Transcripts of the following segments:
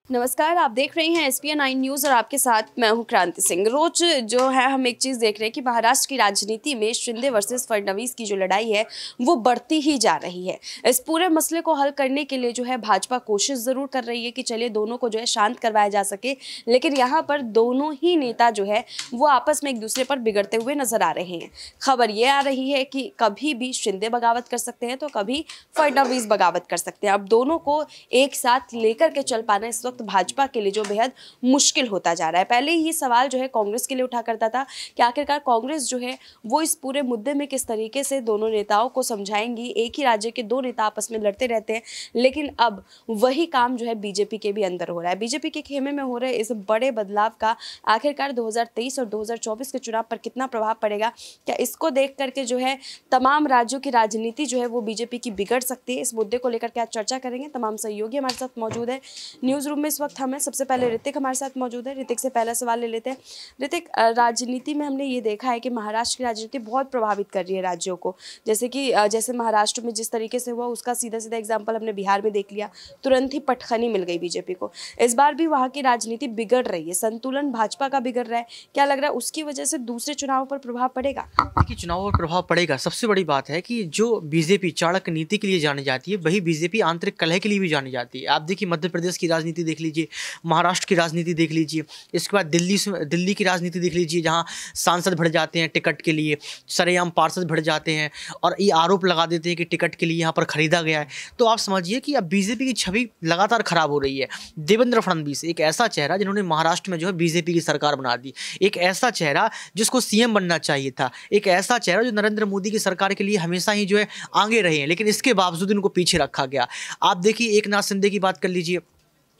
नमस्कार, आप देख रहे हैं एसपीएन 9 न्यूज़ और आपके साथ मैं हूं क्रांति सिंह। रोज जो है हम एक चीज़ देख रहे हैं कि महाराष्ट्र की राजनीति में शिंदे वर्सेस फडणवीस की जो लड़ाई है वो बढ़ती ही जा रही है। इस पूरे मसले को हल करने के लिए जो है भाजपा कोशिश ज़रूर कर रही है कि चलिए दोनों को जो है शांत करवाया जा सके, लेकिन यहाँ पर दोनों ही नेता जो है वो आपस में एक दूसरे पर बिगड़ते हुए नजर आ रहे हैं। खबर ये आ रही है कि कभी भी शिंदे बगावत कर सकते हैं तो कभी फडणवीस बगावत कर सकते हैं। अब दोनों को एक साथ लेकर के चल पाना इस वक्त भाजपा के लिए जो बेहद मुश्किल होता जा रहा है। पहले ही सवाल जो है कांग्रेस के लिए उठा करता था कि आखिरकार कांग्रेस जो है वो इस पूरे मुद्दे में किस तरीके से दोनों नेताओं को समझाएंगी। एक ही राज्य के दो नेता आपस में लड़ते रहते हैं, लेकिन अब वही काम जो है बीजेपी के भी अंदर हो रहा है। बीजेपी के खेमे में हो रहे इस बड़े बदलाव का आखिरकार 2023 और 2024 के चुनाव पर कितना प्रभाव पड़ेगा, क्या इसको देख करके जो है तमाम राज्यों की राजनीति जो है वो बीजेपी की बिगड़ सकती है। इस मुद्दे को लेकर के आज चर्चा करेंगे। तमाम सहयोगी हमारे साथ मौजूद है न्यूज़ रूम में इस वक्त। हमें सबसे पहले ऋतिक हमारे साथ मौजूद है। ऋतिक से पहला सवाल ले लेते हैं। ऋतिक, राजनीति में हमने ये देखा है कि महाराष्ट्र की राजनीति बहुत प्रभावित कर रही है राज्यों को, जैसे महाराष्ट्र में जिस तरीके से हुआ उसका सीधा सीधा एग्जाम्पल हमने बिहार में देख लिया। तुरंत ही पटखनी मिल गई बीजेपी को। इस बार भी वहाँ की राजनीति बिगड़ रही है, संतुलन भाजपा का बिगड़ रहा है। क्या लग रहा है उसकी वजह से दूसरे चुनावों पर प्रभाव पड़ेगा? देखिए, चुनाव पर प्रभाव पड़ेगा। सबसे बड़ी बात है कि जो बीजेपी चाणक्य नीति के लिए जानी जाती है वही बीजेपी आंतरिक कलह के लिए भी जानी जाती है। आप देखिए, मध्य प्रदेश की राजनीति देख लीजिए, महाराष्ट्र की राजनीति देख लीजिए, इसके बाद दिल्ली की राजनीति देख लीजिए, जहां सांसद बढ़ जाते हैं टिकट के लिए, सरेआम पार्षद बढ़ जाते हैं और ये आरोप लगा देते हैं कि टिकट के लिए यहाँ पर खरीदा गया है। तो आप समझिए कि अब बीजेपी की छवि लगातार खराब हो रही है। देवेंद्र फडणवीस एक ऐसा चेहरा जिन्होंने महाराष्ट्र में जो है बीजेपी की सरकार बना दी, एक ऐसा चेहरा जिसको सीएम बनना चाहिए था, एक ऐसा चेहरा जो नरेंद्र मोदी की सरकार के लिए हमेशा ही जो है आगे रहे हैं, लेकिन इसके बावजूद इनको पीछे रखा गया। आप देखिए, एकनाथ शिंदे की बात कर लीजिए।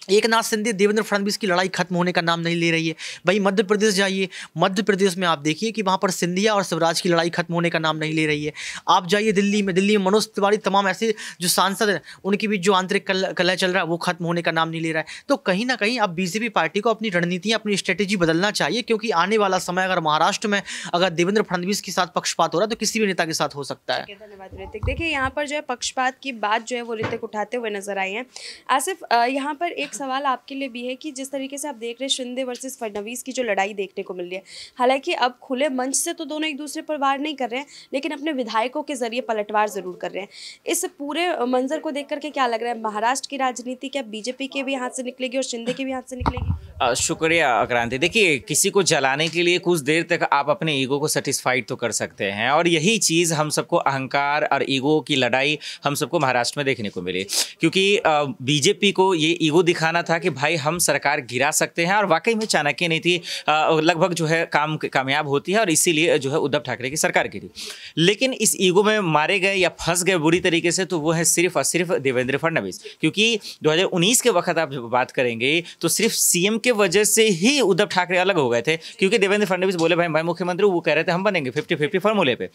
एकनाथ शिंदे देवेंद्र फडणवीस की लड़ाई खत्म होने का नाम नहीं ले रही है। भाई मध्य प्रदेश जाइए, मध्य प्रदेश में आप देखिए कि वहाँ पर सिंधिया और शिवराज की लड़ाई खत्म होने का नाम नहीं ले रही है। आप जाइए दिल्ली में मनोज तिवारी, तमाम ऐसे जो सांसद हैं उनके बीच जो आंतरिक कलह चल रहा है वो खत्म होने का नाम नहीं ले रहा है। तो कहीं ना कहीं अब बीजेपी पार्टी को अपनी रणनीतियाँ, अपनी स्ट्रेटेजी बदलना चाहिए, क्योंकि आने वाला समय अगर महाराष्ट्र में अगर देवेंद्र फडणवीस के साथ पक्षपात हो रहा है तो किसी भी नेता के साथ हो सकता है। धन्यवाद ऋतिक। देखिए, यहाँ पर जो है पक्षपात की बात जो है वो ऋतिक उठाते हुए नजर आए हैं। आसिफ, यहाँ पर एक सवाल आपके लिए भी है कि जिस तरीके से आप देख रहे हैं शिंदे वर्सेस फडणवीस की जो लड़ाई देखने को मिल रही है, हालांकि अब खुले मंच से तो दोनों एक दूसरे पर वार नहीं कर रहे हैं, लेकिन अपने विधायकों के जरिए पलटवार जरूर कर रहे हैं। इस पूरे मंजर को देख करके क्या लग रहा है, महाराष्ट्र की राजनीति क्या बीजेपी के भी हाथ से निकलेगी और शिंदे के भी हाथ से निकलेगी? शुक्रिया क्रांति। देखिए, किसी को जलाने के लिए कुछ देर तक आप अपने ईगो को सेटिस्फाइड तो कर सकते हैं, और यही चीज़ हम सबको, अहंकार और ईगो की लड़ाई हम सबको महाराष्ट्र में देखने को मिली, क्योंकि बीजेपी को ये ईगो दिखाना था कि भाई हम सरकार गिरा सकते हैं, और वाकई में चाणक्य नीति लगभग जो है कामयाब होती है, और इसीलिए जो है उद्धव ठाकरे की सरकार गिरी। लेकिन इस ईगो में मारे गए या फंस गए बुरी तरीके से तो वो है सिर्फ और सिर्फ देवेंद्र फडणवीस, क्योंकि 2019 के वक्त आप जब बात करेंगे तो सिर्फ सीएम के वजह से ही उद्धव ठाकरे अलग हो गए थे, क्योंकि देवेंद्र फडणवीस बोले भाई मुख्यमंत्री, वो कह रहे थे हम बनेंगे 50-50 फॉर्मूले पे।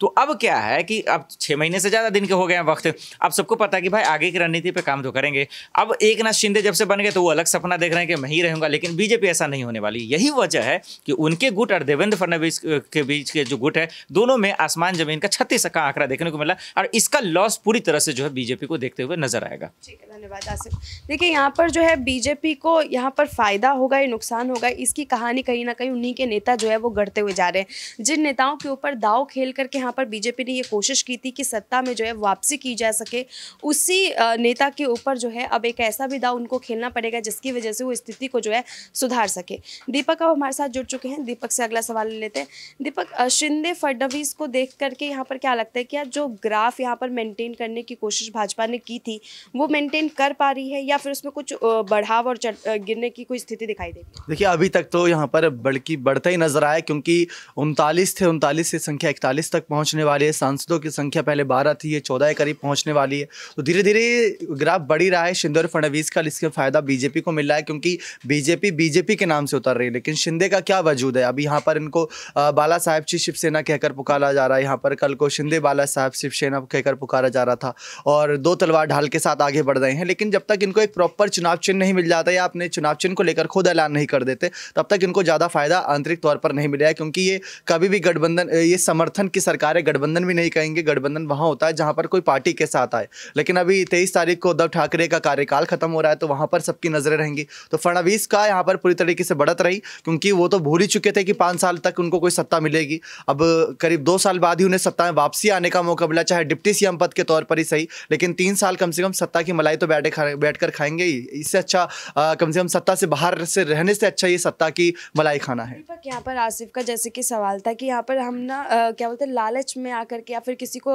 तो अब क्या है कि अब 6 महीने से ज़्यादा दिन के हो गए हैं वक्त, अब सबको पता है कि भाई आगे की रणनीति पे काम तो करेंगे। अब एकनाथ शिंदे जब से बन गए तो वो अलग सपना देख रहे हैं कि मैं ही रहूंगा, लेकिन बीजेपी ऐसा नहीं होने वाली। यही वजह है कि उनके गुट और देवेंद्र फडणवीस के बीच के जो गुट है, दोनों में आसमान जमीन का 36 का आंकड़ा देखने को मिला, और इसका लॉस पूरी तरह से जो है बीजेपी को देखते हुए नजर आएगा। ठीक है, धन्यवाद आसिफ। देखिए, यहाँ पर जो है बीजेपी को यहाँ पर फायदा होगा या नुकसान होगा, इसकी कहानी कहीं ना कहीं उन्हीं के नेता जो है वो गढ़ते हुए जा रहे हैं। जिन नेताओं के ऊपर दाव खेल करके यहाँ पर बीजेपी ने ये कोशिश की थी कि सत्ता में जो है वापसी की जा सके, उसी नेता के ऊपर जो है अब एक ऐसा भी दाव उनको खेलना पड़ेगा जिसकी वजह से वो स्थिति को जो है सुधार सके। दीपक अब हमारे साथ जुड़ चुके हैं। दीपक से अगला सवाल ले लेते हैं। दीपक, शिंदे फडणवीस को देख करके यहाँ पर क्या लगता है, क्या जो ग्राफ यहाँ पर मेंटेन करने की कोशिश भाजपा ने की थी वो मेंटेन कर पा रही है, या फिर उसमें कुछ बढ़ाव और गिरने की कोई स्थिति दिखाई देगी? देखिए, अभी तक तो यहाँ पर बढ़ता ही नजर आया, क्योंकि 39 थे, 39 से संख्या 41 तक पहुँचने वाली है। सांसदों की संख्या पहले 12 थी, ये 14 के करीब पहुँचने वाली है। तो धीरे धीरे ग्राफ बढ़ ही रहा है शिंदे और फडणवीस का। इसका फायदा बीजेपी को मिल रहा है, क्योंकि बीजेपी के नाम से उतर रही है। लेकिन शिंदे का क्या वजूद है? अभी यहाँ पर इनको बाला साहेब की शिवसेना कहकर पुकारा जा रहा है। यहाँ पर कल को शिंदे बाला साहेब शिवसेना कहकर पुकारा जा रहा था, और दो तलवार ढाल के साथ आगे बढ़ रहे हैं। लेकिन जब तक इनको एक प्रॉपर चुनाव चिन्ह नहीं मिल जाता या अपने चुनाव चिन्ह को लेकर खुद ऐलान नहीं कर देते, तब तक इनको ज़्यादा फायदा आंतरिक तौर पर नहीं मिलेगा, क्योंकि ये कभी भी गठबंधन, ये समर्थन की सरकार है, गठबंधन भी नहीं कहेंगे। गठबंधन वहाँ होता है जहाँ पर कोई पार्टी के साथ आए। लेकिन अभी 23 तारीख को उद्धव ठाकरे का कार्यकाल खत्म हो रहा है, तो वहाँ पर सबकी नजरें रहेंगी। तो फडणवीस का यहाँ पर पूरी तरीके से बढ़त रही, क्योंकि वो तो भूल ही चुके थे कि 5 साल तक उनको कोई सत्ता मिलेगी। अब करीब 2 साल बाद ही उन्हें सत्ता में वापसी आने का मौका मिला, चाहे डिप्टी सीएम पद के तौर पर ही सही, लेकिन 3 साल कम से कम सत्ता की मलाई तो बैठकर खाएंगे ही। इससे अच्छा कम से कम सत्ता से बाहर से रहने से अच्छा ये सत्ता की मलाई खाना है। दीपक, यहाँ पर आसिफ का जैसे कि सवाल था कि यहाँ पर हम ना क्या बोलते हैं, लालच में आकर के या फिर किसी को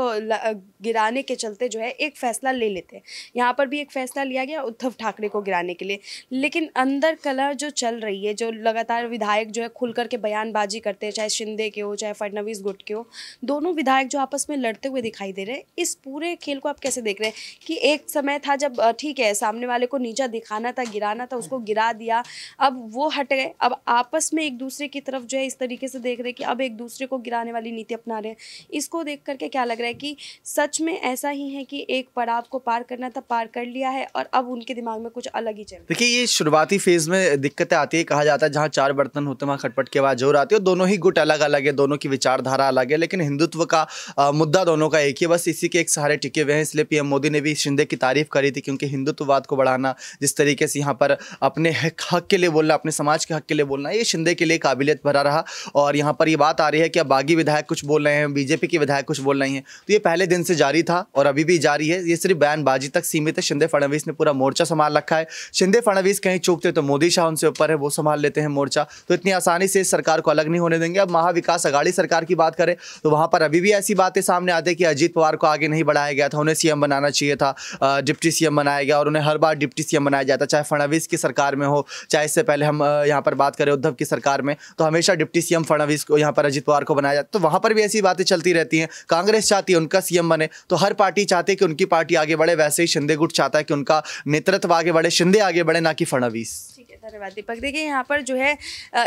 गिराने के चलते जो है एक फैसला ले लेते हैं। यहाँ पर भी एक फैसला लिया गया उद्धव ठाकरे को गिराने के लिए, लेकिन अंदर कलह जो चल रही है, जो लगातार विधायक जो है खुल करके बयानबाजी करते हैं, चाहे शिंदे के हो चाहे फडणवीस गुट के हो, दोनों विधायक जो आपस में लड़ते हुए दिखाई दे रहे हैं। इस पूरे खेल को आप कैसे देख रहे हैं कि एक समय था जब ठीक है सामने वाले को नीचा दिखाना था, गिराना था, उसको गिरा दिया, अब वो हट गए, अब आपस में एक दूसरे की तरफ जो है इस तरीके से देख रहे हैं कि अब एक दूसरे को गिराने वाली नीति अपना रहे हैं। इसको देख करके क्या लग रहा है कि सच में ऐसा ही है कि एक पड़ाव को पार करना था, पार कर लिया है और अब उनके दिमाग में कुछ अलग ही चल रहा है? देखिए, ये शुरुआती फेज में दिक्कतें आती है। कहा जाता है जहाँ 4 बर्तन होते हैं वहाँ खटपट की आवाज जोर आती है। दोनों ही गुट अलग अलग है, दोनों की विचारधारा अलग है, लेकिन हिंदुत्व का मुद्दा दोनों का एक ही, बस इसी के एक सहारे टिके हुए हैं। इसलिए पीएम मोदी ने भी शिंदे की तारीफ करी थी, क्योंकि हिंदुत्ववाद को बढ़ाना, जिस तरीके से यहाँ पर अपने हक के लिए बोलना, अपने समाज के हक के लिए बोलना, ये शिंदे के लिए काबिलियत भरा रहा। और यहाँ पर ये बात आ रही है कि अब बागी विधायक कुछ बोल रहे हैं, बीजेपी के विधायक कुछ बोल रही हैं, तो ये पहले दिन से जारी था और अभी भी जारी है। ये सिर्फ बयानबाजी तक सीमित है। शिंदे फडणवीस ने पूरा मोर्चा संभाल रखा है। शिंदे फडणवीस कहीं चूकते तो मोदी शाह उनसे ऊपर है, वो संभाल लेते हैं मोर्चा। तो इतनी आसानी से इस सरकार को अलग नहीं होने देंगे। अब महाविकास अघाड़ी सरकार की बात करें तो वहाँ पर अभी भी ऐसी बातें सामने आती है कि अजीत पवार को आगे नहीं बढ़ाया गया था, उन्हें सीएम बनाना चाहिए था, डिप्टी सीएम बनाया गया और उन्हें हर बार डिप्टी सीएम बनाया जाता, चाहे फडणवीस की सरकार में हो, चाहे इससे पहले हम यहाँ पर बात करें उद्धव की सरकार में, तो हमेशा डिप्टी सीएम फडणवीस को, यहाँ पर अजीत पवार को बनाया जाता। तो वहाँ पर भी ऐसी बातें चलती रहती हैं। कांग्रेस चाहती है उनका सीएम बने, तो हर पार्टी चाहती है कि उनकी पार्टी आगे बढ़े, वैसे ही शिंदे गुट चाहता है कि उनका नेतृत्व आगे बढ़े, शिंदे आगे बढ़े, ना कि फडणवीस। ठीक है, धन्यवाद दीपक। देखिए, यहाँ पर जो है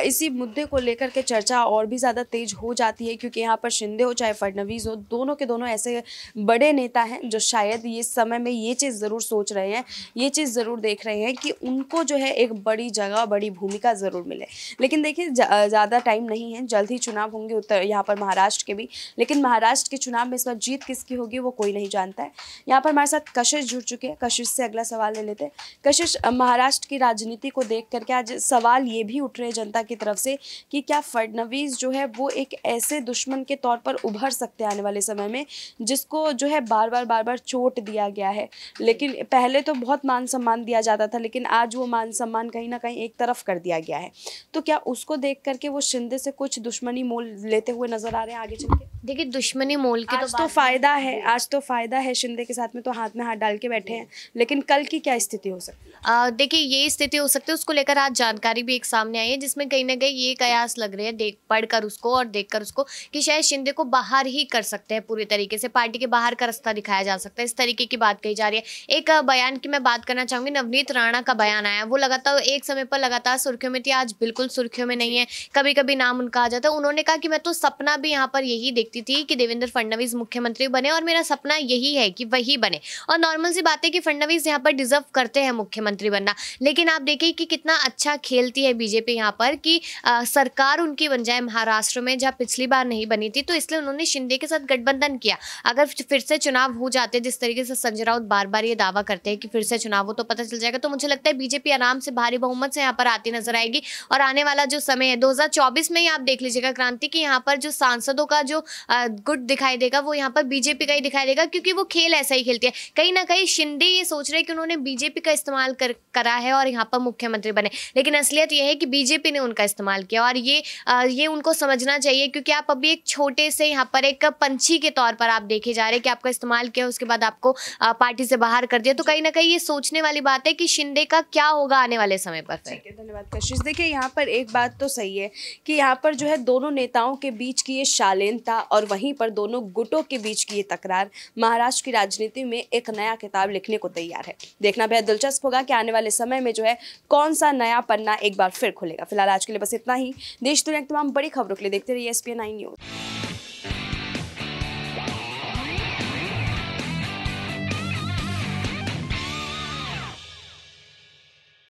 इसी मुद्दे को लेकर के चर्चा और भी ज़्यादा तेज हो जाती है, क्योंकि यहाँ पर शिंदे हो चाहे फडणवीस हो, दोनों के दोनों ऐसे बड़े नेता हैं जो शायद ये समय में ये चीज़ ज़रूर सोच रहे हैं, ये चीज़ ज़रूर देख रहे हैं कि उनको जो है एक बड़ी जगह, बड़ी भूमिका ज़रूर मिले। लेकिन देखिए, ज़्यादा टाइम नहीं है, जल्द ही चुनाव होंगे उत्तर यहाँ पर महाराष्ट्र के भी, लेकिन महाराष्ट्र के चुनाव में इस बार जीत किसकी होगी वो कोई नहीं जानता है। यहाँ पर हमारे साथ कशिश जुड़ चुके हैं, कशिश से अगला सवाल ले लेते हैं। कशिश, महाराष्ट्र की राजनीति को देख करके आज सवाल ये भी उठ रहे हैं जनता की तरफ से कि क्या फडणवीस जो है वो एक ऐसे दुश्मन के तौर पर उभर सकते हैं आने वाले समय में, जिसको जो है बार बार चोट दिया गया है। लेकिन पहले तो बहुत मान सम्मान दिया जाता था, लेकिन आज वो मान सम्मान कहीं ना कहीं एक तरफ कर दिया गया है। तो क्या उसको देख करके वो शिंदे से कुछ दुश्मनी मोल लेते हुए नजर आ रहे हैं आगे चल के? देखिए, दुश्मनी मोल के आज तो फायदा है, आज तो फायदा है शिंदे के साथ में, तो हाथ में हाथ डाल के बैठे हैं, लेकिन कल की क्या स्थिति हो सकती है? देखिए, ये स्थिति हो सकती है, उसको लेकर आज जानकारी भी एक सामने आई है, जिसमें कहीं ना कहीं ये कयास लग रहे हैं पढ़कर उसको और देखकर उसको कि शायद शिंदे को बाहर ही कर सकते हैं, पूरी तरीके से पार्टी के बाहर का रास्ता दिखाया जा सकता है। इस तरीके की बात कही जा रही है। एक बयान की मैं बात करना चाहूंगी, नवनीत राणा का बयान आया, वो लगातार एक समय पर लगातार सुर्खियों में थी, आज बिल्कुल सुर्खियों में नहीं है, कभी कभी नाम उनका आ जाता है। उन्होंने कहा कि मैं तो सपना भी यहाँ पर यही देखती थी कि देवेंद्र फडणवीस मुख्यमंत्री बने और मेरा सपना यही है कि वही बने। और नॉर्मल सी बात है कि फडणवीस यहाँ पर डिजर्व करते हैं मुख्यमंत्री बनना, लेकिन आप देखिए कि कितना अच्छा खेलती है बीजेपी यहाँ पर कि सरकार उनकी बन जाए महाराष्ट्र में, जहाँ पिछली बार नहीं बनी थी, तो इसलिए उन्होंने शिंदे के साथ गठबंधन किया। अगर फिर से चुनाव हो जाते, जिस तरीके से संजय राउत बार बार ये दावा करते हैं कि फिर से चुनाव हो तो पता चल जाएगा, तो मुझे लगता है बीजेपी आराम से भारी बहुमत से यहाँ पर आती नजर आएगी। और आने वाला जो समय है 2024 में ही आप देख लीजिएगा क्रांति की, यहाँ पर जो सांसदों का जो गुट दिखाई देगा वो यहाँ पर बीजेपी का ही दिखाई देगा, क्योंकि वो खेल ऐसा ही खेलती है। कहीं ना कहीं शिंदे ये सोच रहे हैं कि उन्होंने बीजेपी का इस्तेमाल करा है और यहाँ पर मुख्यमंत्री बने, लेकिन असलियत ये है कि बीजेपी ने उनका इस्तेमाल किया। और ये उनको समझना चाहिए, क्योंकि आप अभी एक छोटे से यहाँ पर एक पंछी के तौर पर आप देखे जा रहे हैं कि आपका इस्तेमाल किया, उसके बाद आपको पार्टी से बाहर कर दिया। तो कहीं ना कहीं ये सोचने वाली बात है कि शिंदे का क्या होगा आने वाले समय पर। धन्यवाद कशिश। देखिए, यहाँ पर एक बात तो सही है कि यहाँ पर जो है दोनों नेताओं के बीच की ये शालीनता और वहीं पर दोनों गुटों के बीच की ये तकरार महाराष्ट्र की राजनीति में एक नया किताब लिखने को तैयार है। देखना बेहद दिलचस्प होगा कि आने वाले समय में जो है कौन सा नया पन्ना एक बार फिर खुलेगा। फिलहाल आज के लिए बस इतना ही। देश दुनिया की तमाम बड़ी खबरों के लिए देखते रहिए ESPN 9 न्यूज़।